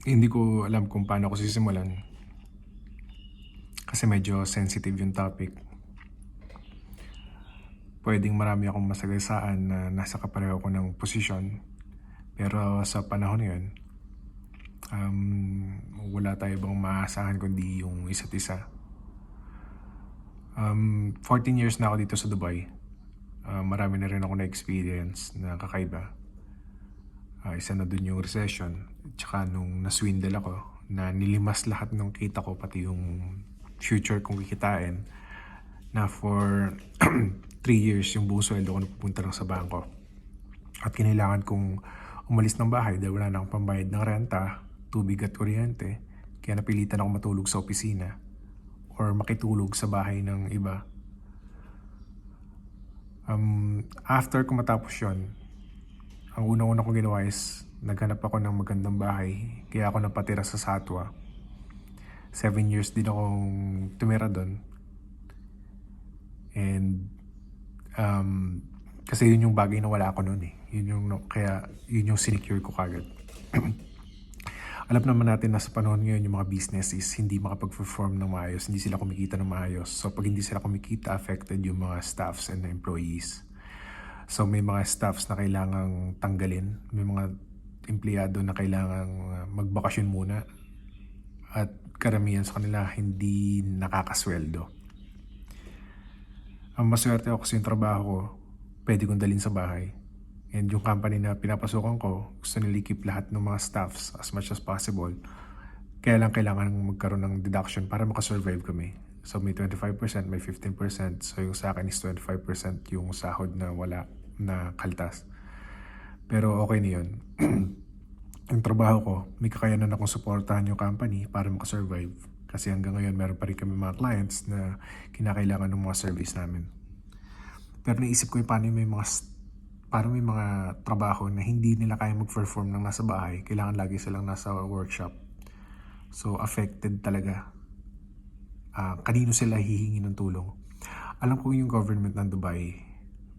Hindi ko alam kung paano ko sisimulan kasi medyo sensitive yung topic. Pwedeng marami akong masagasaan na nasa kapareho ko ng posisyon, pero sa panahon na yun, wala tayo bang maaasahan kundi yung isa't isa. 14 years na ako dito sa Dubai. Marami na rin ako na-experience na kakaiba. Isa na dun yung recession, tsaka nung naswindle ako, na nilimas lahat ng kita ko, pati yung future kong kikitain, na for 3 years yung buong sweldo ko napupunta lang sa bangko. At kinailangan kong umalis ng bahay dahil wala na akong pambayad ng renta, tubig at kuryente. Kaya napilitan ako matulog sa opisina or makitulog sa bahay ng iba. After ko matapos yun, ang unang-una kong ginawa is naghanap ako ng magandang bahay. Kaya ako napatira sa Satwa. 7 years din akong tumira doon. And kasi yun yung bagay na wala ako noon eh. Kaya yun yung sinecure ko kagad. Alam naman natin na sa panahon ngayon yung mga businesses hindi makapag-perform ng maayos, hindi sila kumikita ng maayos. So pag hindi sila kumikita, affected yung mga staffs and employees. So may mga staffs na kailangang tanggalin, may mga empleyado na kailangang magbakasyon muna, at karamihan sa kanila hindi nakakasweldo. Ang maswerte ako kasi yung trabaho ko, pwede kong dalhin sa bahay. And yung company na pinapasukan ko, gusto nila i-keep lahat ng mga staffs as much as possible. Kaya lang kailangan magkaroon ng deduction para makasurvive kami. So may 25%, may 15%. So yung sa akin is 25% yung sahod na wala na kaltas. Pero okay na yun. Yung trabaho ko, may kakayanan akong suportahan yung company para makasurvive. Kasi hanggang ngayon meron pa rin kami mga clients na kinakailangan ng mga service namin. Pero naisip ko yung paano may mga trabaho na hindi nila kaya mag-perform ng nasa bahay. Kailangan lagi silang nasa workshop. So affected talaga. Kanino sila hihingi ng tulong? Alam ko yung government ng Dubai,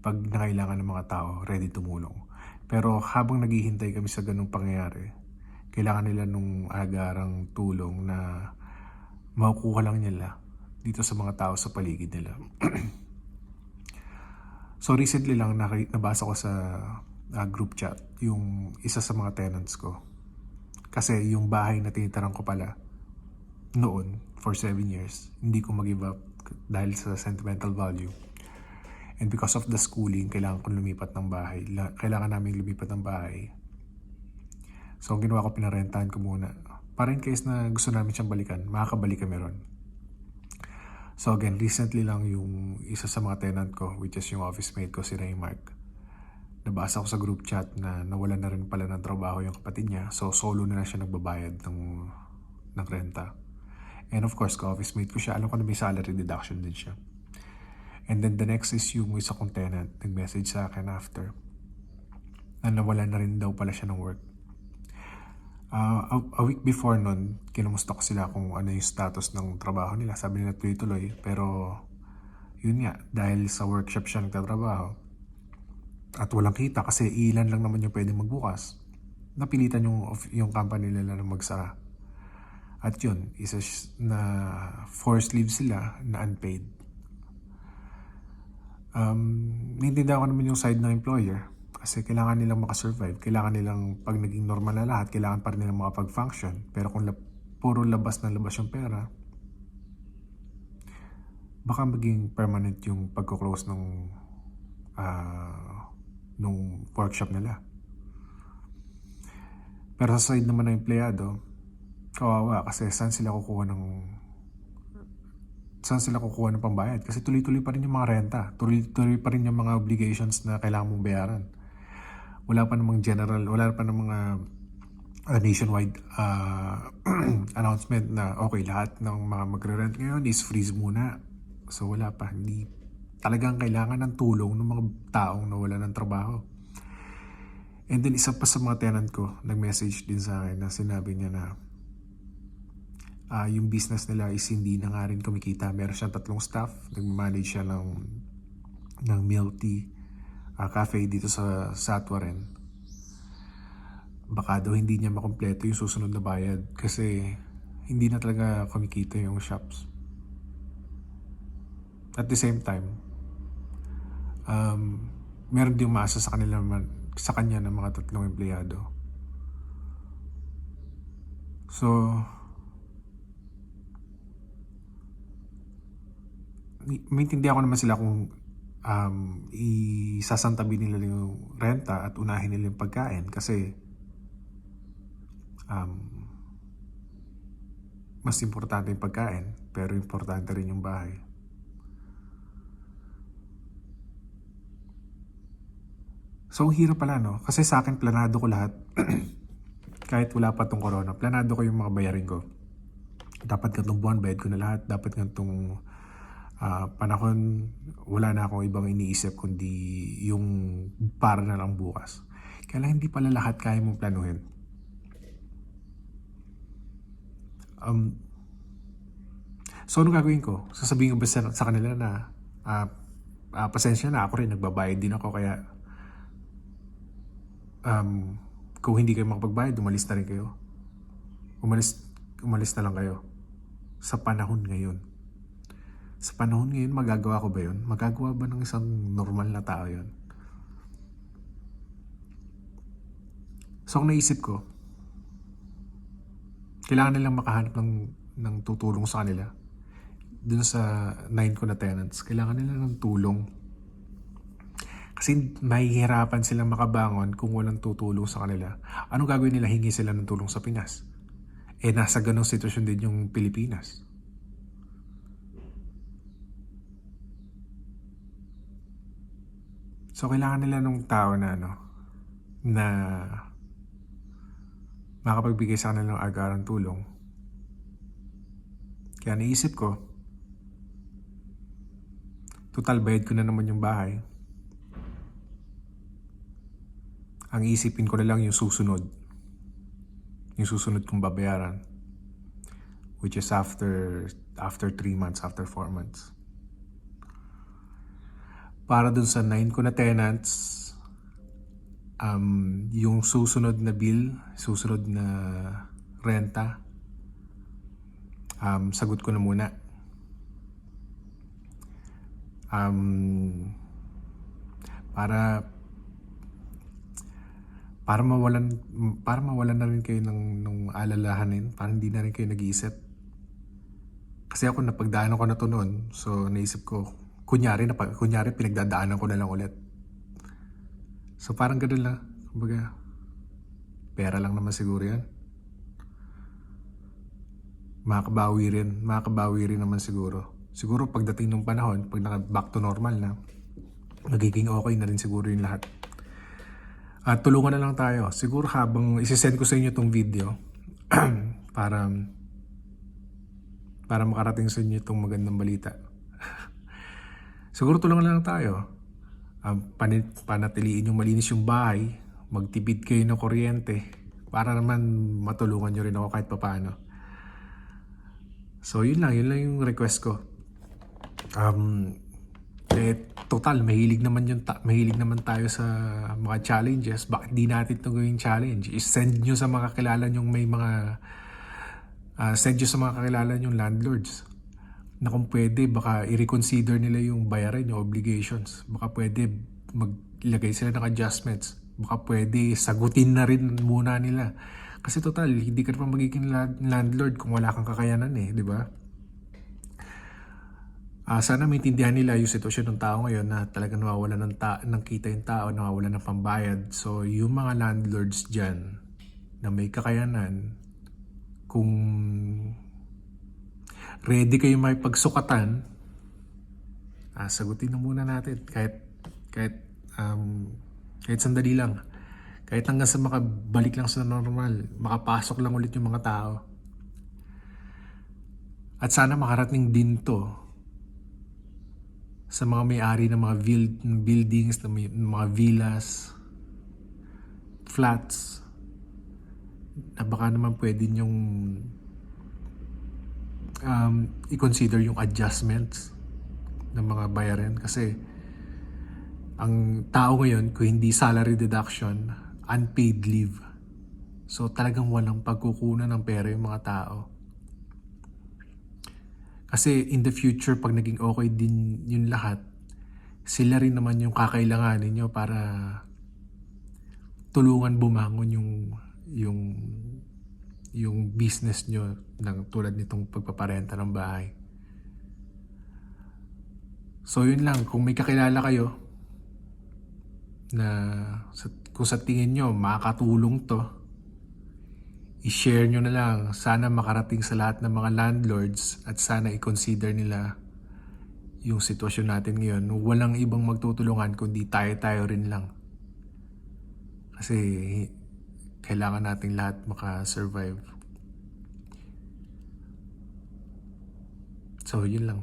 pag nakailangan ng mga tao, ready tumulong. Pero habang naghihintay kami sa ganung pangyayari, kailangan nila nung agarang tulong na makukuha lang nila dito sa mga tao sa paligid nila. So recently lang nabasa ko sa group chat yung isa sa mga tenants ko. Kasi yung bahay na tinitirhan ko pala noon for 7 years, hindi ko mag-give up dahil sa sentimental value. And because of the schooling, kailangan kong lumipat ng bahay. Kailangan namin lumipat ng bahay. So ang ginawa ko, pinarentahan ko muna. Para in case na gusto namin siyang balikan, makakabalik kami ron. So again, recently lang yung isa sa mga tenant ko, which is yung office mate ko, si Raymark. Nabasa ko sa group chat na nawalan na rin pala ng trabaho yung kapatid niya. So solo na siya nagbabayad ng renta. And of course, ka-office mate ko siya, alam ko na may salary deduction din siya. And then the next is yung isa kong tenant, nag-message sa akin after na nawalan na rin daw pala siya ng work. A week before nun, kinumusta ko sila kung ano yung status ng trabaho nila. Sabi nila tuloy-tuloy, pero yun nga, dahil sa workshop siya nagtatrabaho at walang kita kasi ilan lang naman yung pwedeng magbukas, napilitan yung company nila na magsara. At yun, isa na forced leave sila na unpaid. Naintindihan ko naman yung side ng employer kasi kailangan nilang makasurvive, kailangan nilang pag naging normal na lahat, kailangan pa rin nilang makapag-function. Pero kung puro labas na labas yung pera, baka maging permanent yung pagko-close nung workshop nila. Pero sa side naman ng empleyado, kawawa kasi saan sila kukuha ng pambayad? Kasi tuloy-tuloy pa rin yung mga renta. Tuloy-tuloy pa rin yung mga obligations na kailangan mong bayaran. Wala pa namang mga nationwide announcement na okay, lahat ng mga magre-rent ngayon is freeze muna. So wala pa. Hindi talagang kailangan ng tulong ng mga taong nawala ng trabaho. And then isa pa sa mga tenant ko, nag-message din sa akin na sinabi niya na yung business nila is hindi na nga rin kumikita. Meron siyang 3 staff. Nag-manage siya ng milk tea cafe dito sa Satwa rin. baka daw hindi niya makumpleto yung susunod na bayad kasi hindi na talaga kumikita yung shops. At the same time, meron din umaasa sa kanila sa kanya ng mga 3 empleyado. So, maintindihan ko naman sila kung isasantabi nila yung renta at unahin nila yung pagkain kasi mas importante yung pagkain pero importante rin yung bahay. So, ang hirap pala, no? Kasi sa akin, planado ko lahat. Kahit wala pa tong corona, planado ko yung mga bayarin ko. Dapat ganitong buwan, bayad ko na lahat. Dapat ganitong panahon, wala na akong ibang iniisip kundi yung para na lang bukas. Kaya lang hindi pala lahat kaya mong planuhin. So, ano gagawin ko? Sasabihin ko ba sa kanila na pasensya na, ako rin, nagbabayad din ako, kaya kung hindi kayo makapagbayad, umalis na rin kayo. Umalis na lang kayo. Sa panahon ngayon. Sa panahon ngayon, magagawa ko ba yun? Magagawa ba ng isang normal na tao yun? So, ang naisip ko, kailangan nilang makahanap ng tutulong sa kanila. Dun sa 9 ko na tenants, kailangan nila ng tulong. Kasi mahihirapan silang makabangon kung walang tutulong sa kanila. Anong gagawin nila? Hingi sila ng tulong sa Pinas. Nasa ganong sitwasyon din yung Pilipinas. So, kailangan nila ng tao na na makapagbigay sa kanila ng agarang tulong. Kaya naisip ko, total bayad ko na naman yung bahay. Ang isipin ko na lang yung susunod. Yung susunod kong babayaran. Which is after 3 months, after 4 months. Para dun sa 9 ko na tenants, yung susunod na bill, susunod na renta, sagot ko na muna. Para mawalan na rin kayo ng alalahanin, para hindi na rin kayo nag-iisip. Kasi ako napagdaanan ko na to noon, so naisip ko, kunyari pinagdadaanan ko na lang ulit. So parang ganun lang, kumbaga, pera lang naman siguro yan. Makakabawi rin naman siguro. Siguro pagdating ng panahon, pag back to normal na, magiging okay na rin siguro yung lahat. At tulungan na lang tayo. Siguro habang isisend ko sa inyo tong video para makarating sa inyo itong magandang balita. Siguro tulungan na lang tayo. Panatiliin yung malinis yung bahay. Magtipid kayo ng kuryente para naman matulungan nyo rin ako kahit papaano. So yun lang yung request ko. Total, mahilig naman tayo sa mga challenges. Bakit di natin ito gawing challenge? I-send nyo sa mga kakilala nyong send nyo sa mga kakilala nyong landlords na kung pwede, baka i-reconsider nila yung bayaran, yung obligations. Baka pwede maglagay sila ng adjustments. Baka pwede sagutin na rin muna nila. Kasi total, hindi ka naman magiging landlord kung wala kang kakayanan di ba? Sana maintindihan nila yung sitwasyon ng tao ngayon na talagang nawawalan ng kita yung tao, nawawalan ng pambayad. So, yung mga landlords dyan na may kakayanan, kung ready kayo may pagsukatan, sagutin na muna natin kahit sandali lang. Kahit hanggang sa makabalik lang sa normal, makapasok lang ulit yung mga tao. At sana makarating din to sa mga may-ari ng mga buildings, ng mga villas, flats, na baka naman pwede nyong i-consider yung adjustments ng mga bayarin. Kasi ang tao ngayon, kung hindi salary deduction, unpaid leave. So talagang walang pagkukunan ng pera yung mga tao. Kasi in the future, pag naging okay din yung lahat, sila rin naman yung kakailanganin nyo para tulungan bumangon yung yung business nyo ng tulad nitong pagpaparenta ng bahay. So yun lang, kung may kakilala kayo na kung sa tingin nyo makakatulong to, i-share nyo na lang. Sana makarating sa lahat ng mga landlords at sana i-consider nila yung sitwasyon natin ngayon. Walang ibang magtutulungan kundi tayo-tayo rin lang. Kasi kailangan nating lahat makasurvive. So yun lang.